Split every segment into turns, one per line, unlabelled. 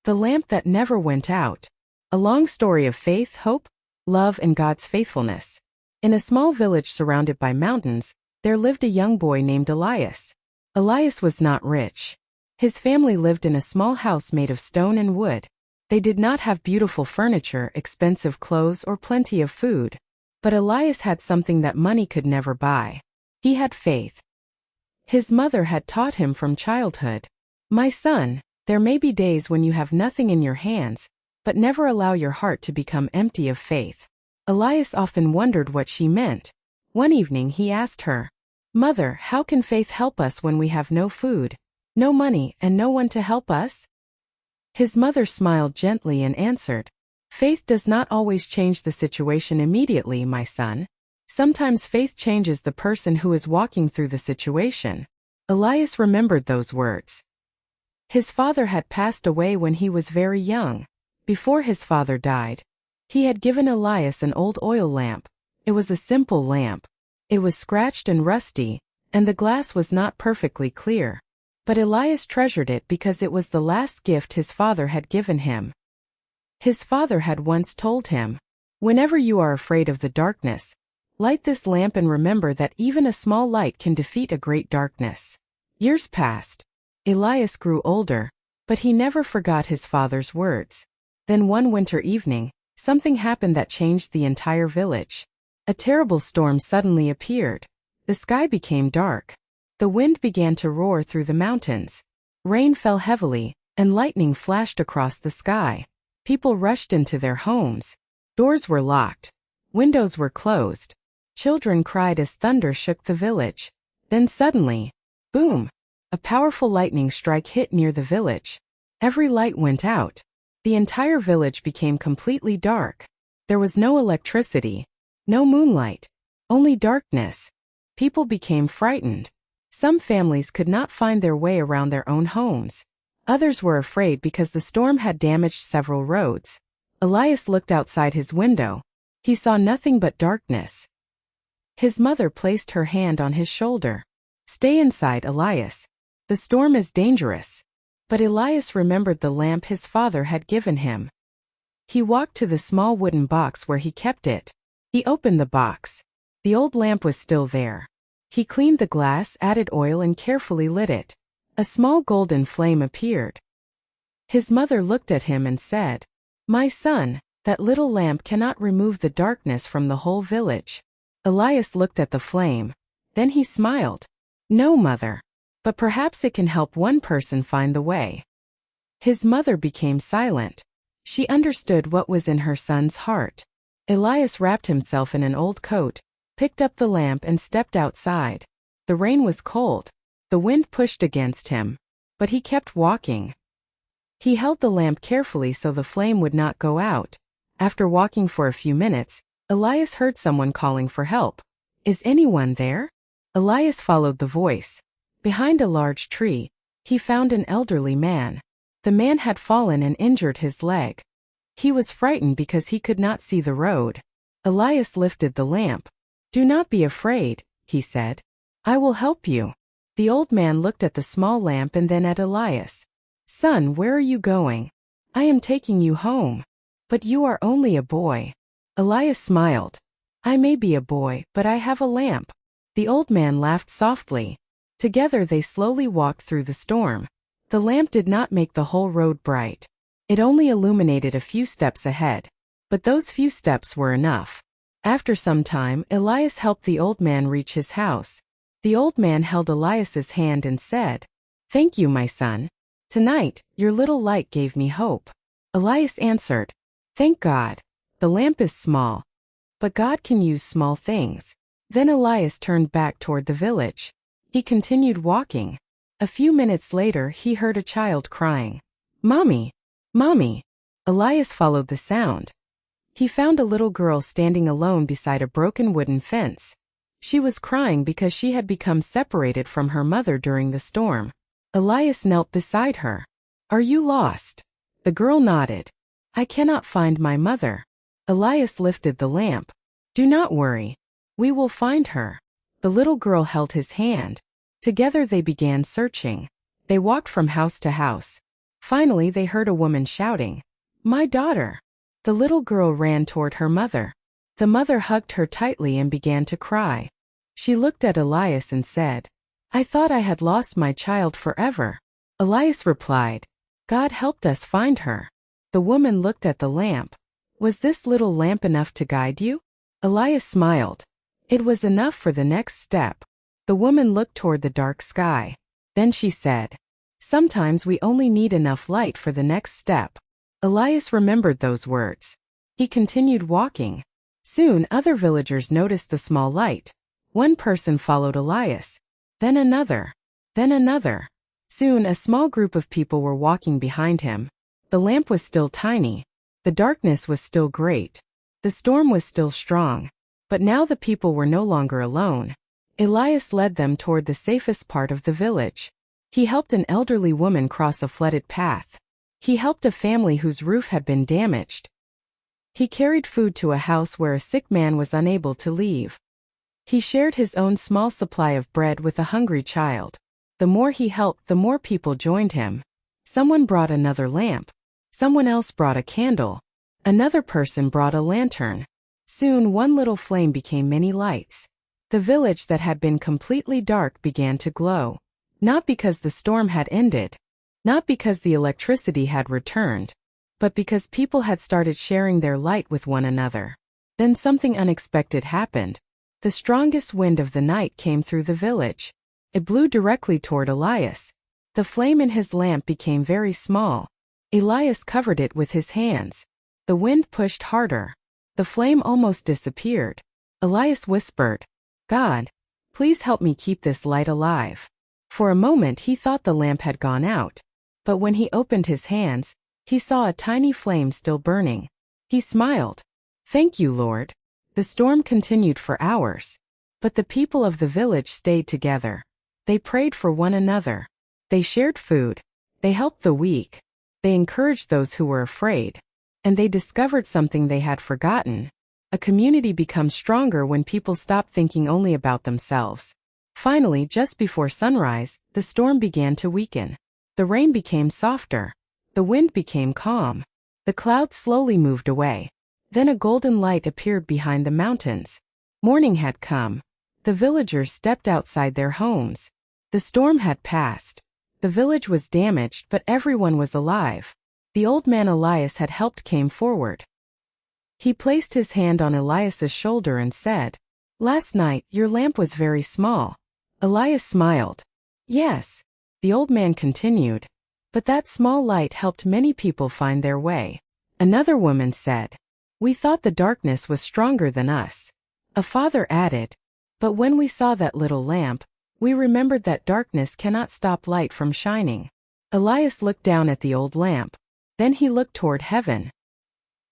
The lamp that never went out. A long story of faith, hope, love, and God's faithfulness. In a small village surrounded by mountains, there lived a young boy named Elias. Elias was not rich. His family lived in a small house made of stone and wood. They did not have beautiful furniture, expensive clothes, or plenty of food. But Elias had something that money could never buy. He had faith. His mother had taught him from childhood. "My son, there may be days when you have nothing in your hands, but never allow your heart to become empty of faith." Elias often wondered what she meant. One evening he asked her, "Mother, how can faith help us when we have no food, no money, and no one to help us?" His mother smiled gently and answered, "Faith does not always change the situation immediately, my son. Sometimes faith changes the person who is walking through the situation." Elias remembered those words. His father had passed away when he was very young. Before his father died, he had given Elias an old oil lamp. It was a simple lamp. It was scratched and rusty, and the glass was not perfectly clear. But Elias treasured it because it was the last gift his father had given him. His father had once told him, "Whenever you are afraid of the darkness, light this lamp and remember that even a small light can defeat a great darkness." Years passed. Elias grew older, but he never forgot his father's words. Then one winter evening, something happened that changed the entire village. A terrible storm suddenly appeared. The sky became dark. The wind began to roar through the mountains. Rain fell heavily, and lightning flashed across the sky. People rushed into their homes. Doors were locked. Windows were closed. Children cried as thunder shook the village. Then suddenly, boom! A powerful lightning strike hit near the village. Every light went out. The entire village became completely dark. There was no electricity, no moonlight, only darkness. People became frightened. Some families could not find their way around their own homes. Others were afraid because the storm had damaged several roads. Elias looked outside his window. He saw nothing but darkness. His mother placed her hand on his shoulder. "Stay inside, Elias. The storm is dangerous." But Elias remembered the lamp his father had given him. He walked to the small wooden box where he kept it. He opened the box. The old lamp was still there. He cleaned the glass, added oil, and carefully lit it. A small golden flame appeared. His mother looked at him and said, "My son, that little lamp cannot remove the darkness from the whole village." Elias looked at the flame. Then he smiled. "No, mother. But perhaps it can help one person find the way." His mother became silent. She understood what was in her son's heart. Elias wrapped himself in an old coat, picked up the lamp, and stepped outside. The rain was cold. The wind pushed against him. But he kept walking. He held the lamp carefully so the flame would not go out. After walking for a few minutes, Elias heard someone calling for help. "Is anyone there?" Elias followed the voice. Behind a large tree, he found an elderly man. The man had fallen and injured his leg. He was frightened because he could not see the road. Elias lifted the lamp. "Do not be afraid," he said. "I will help you." The old man looked at the small lamp and then at Elias. "Son, where are you going?" "I am taking you home." "But you are only a boy." Elias smiled. "I may be a boy, but I have a lamp." The old man laughed softly. Together they slowly walked through the storm. The lamp did not make the whole road bright. It only illuminated a few steps ahead. But those few steps were enough. After some time, Elias helped the old man reach his house. The old man held Elias's hand and said, "Thank you, my son. Tonight, your little light gave me hope." Elias answered, "Thank God. The lamp is small. But God can use small things." Then Elias turned back toward the village. He continued walking. A few minutes later he heard a child crying, "Mommy! Mommy!" Elias followed the sound. He found a little girl standing alone beside a broken wooden fence. She was crying because she had become separated from her mother during the storm. Elias knelt beside her. "Are you lost?" The girl nodded. "I cannot find my mother." Elias lifted the lamp. "Do not worry. We will find her." The little girl held his hand. Together they began searching. They walked from house to house. Finally, they heard a woman shouting, "My daughter!" The little girl ran toward her mother. The mother hugged her tightly and began to cry. She looked at Elias and said, "I thought I had lost my child forever." Elias replied, "God helped us find her." The woman looked at the lamp. "Was this little lamp enough to guide you?" Elias smiled. "It was enough for the next step." The woman looked toward the dark sky. Then she said, "Sometimes we only need enough light for the next step." Elias remembered those words. He continued walking. Soon other villagers noticed the small light. One person followed Elias, then another, then another. Soon a small group of people were walking behind him. The lamp was still tiny. The darkness was still great. The storm was still strong. But now the people were no longer alone. Elias led them toward the safest part of the village. He helped an elderly woman cross a flooded path. He helped a family whose roof had been damaged. He carried food to a house where a sick man was unable to leave. He shared his own small supply of bread with a hungry child. The more he helped, the more people joined him. Someone brought another lamp. Someone else brought a candle. Another person brought a lantern. Soon one little flame became many lights. The village that had been completely dark began to glow. Not because the storm had ended. Not because the electricity had returned. But because people had started sharing their light with one another. Then something unexpected happened. The strongest wind of the night came through the village. It blew directly toward Elias. The flame in his lamp became very small. Elias covered it with his hands. The wind pushed harder. The flame almost disappeared. Elias whispered, "God, please help me keep this light alive." For a moment he thought the lamp had gone out. But when he opened his hands, he saw a tiny flame still burning. He smiled. "Thank you, Lord." The storm continued for hours. But the people of the village stayed together. They prayed for one another. They shared food. They helped the weak. They encouraged those who were afraid. And they discovered something they had forgotten. A community becomes stronger when people stop thinking only about themselves. Finally, just before sunrise, the storm began to weaken. The rain became softer. The wind became calm. The clouds slowly moved away. Then a golden light appeared behind the mountains. Morning had come. The villagers stepped outside their homes. The storm had passed. The village was damaged, but everyone was alive. The old man Elias had helped came forward. He placed his hand on Elias's shoulder and said, "Last night, your lamp was very small." Elias smiled. "Yes." The old man continued, "But that small light helped many people find their way." Another woman said, "We thought the darkness was stronger than us." A father added, "But when we saw that little lamp, we remembered that darkness cannot stop light from shining." Elias looked down at the old lamp. Then he looked toward heaven.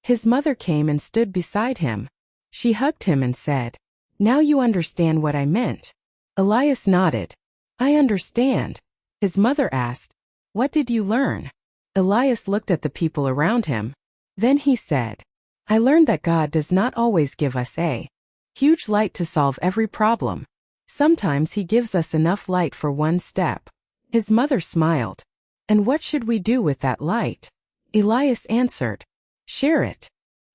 His mother came and stood beside him. She hugged him and said, "Now you understand what I meant." Elias nodded. "I understand." His mother asked, "What did you learn?" Elias looked at the people around him. Then he said, "I learned that God does not always give us a huge light to solve every problem. Sometimes He gives us enough light for one step." His mother smiled. "And what should we do with that light?" Elias answered, "Share it."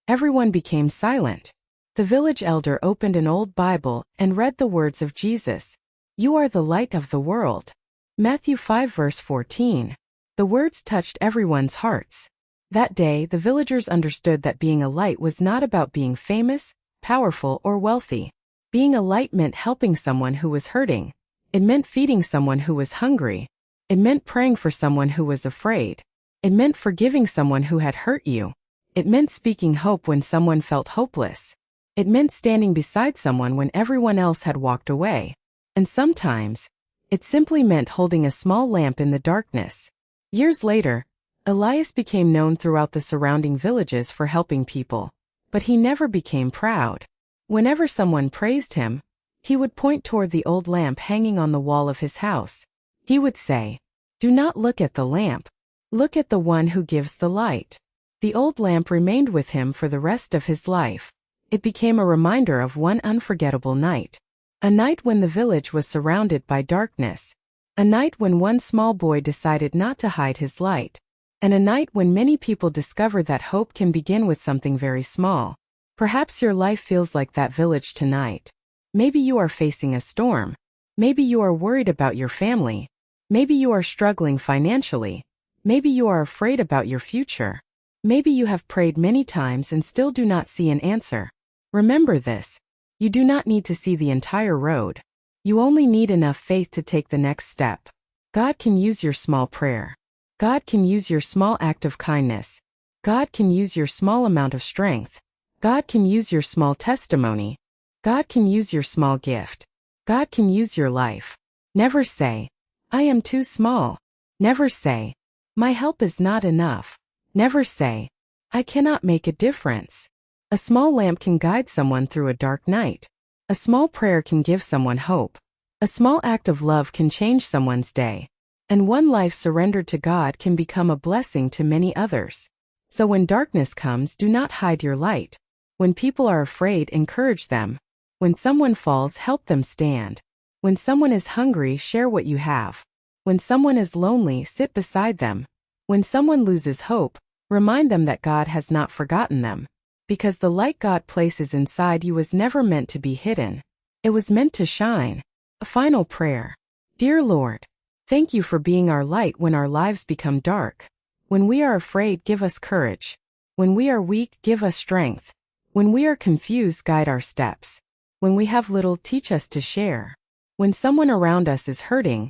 Everyone became silent. The village elder opened an old Bible and read the words of Jesus. "You are the light of the world." Matthew 5 verse 14. The words touched everyone's hearts. That day, the villagers understood that being a light was not about being famous, powerful, or wealthy. Being a light meant helping someone who was hurting. It meant feeding someone who was hungry. It meant praying for someone who was afraid. It meant forgiving someone who had hurt you. It meant speaking hope when someone felt hopeless. It meant standing beside someone when everyone else had walked away. And sometimes, it simply meant holding a small lamp in the darkness. Years later, Elias became known throughout the surrounding villages for helping people. But he never became proud. Whenever someone praised him, he would point toward the old lamp hanging on the wall of his house. He would say, "Do not look at the lamp. Look at the one who gives the light." The old lamp remained with him for the rest of his life. It became a reminder of one unforgettable night. A night when the village was surrounded by darkness. A night when one small boy decided not to hide his light. and a night when many people discover that hope can begin with something very small. Perhaps your life feels like that village tonight. Maybe you are facing a storm. Maybe you are worried about your family. Maybe you are struggling financially. Maybe you are afraid about your future. Maybe you have prayed many times and still do not see an answer. Remember this. You do not need to see the entire road. You only need enough faith to take the next step. God can use your small prayer. God can use your small act of kindness. God can use your small amount of strength. God can use your small testimony. God can use your small gift. God can use your life. Never say, I am too small. Never say, my help is not enough. Never say, I cannot make a difference. A small lamp can guide someone through a dark night. A small prayer can give someone hope. A small act of love can change someone's day. And one life surrendered to God can become a blessing to many others. So when darkness comes, do not hide your light. When people are afraid, encourage them. When someone falls, help them stand. When someone is hungry, share what you have. When someone is lonely, sit beside them. When someone loses hope, remind them that God has not forgotten them. Because the light God places inside you was never meant to be hidden. It was meant to shine. A final prayer. Dear Lord, thank you for being our light when our lives become dark. When we are afraid, give us courage. When we are weak, give us strength. When we are confused, guide our steps. When we have little, teach us to share. When someone around us is hurting,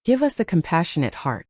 give us a compassionate heart.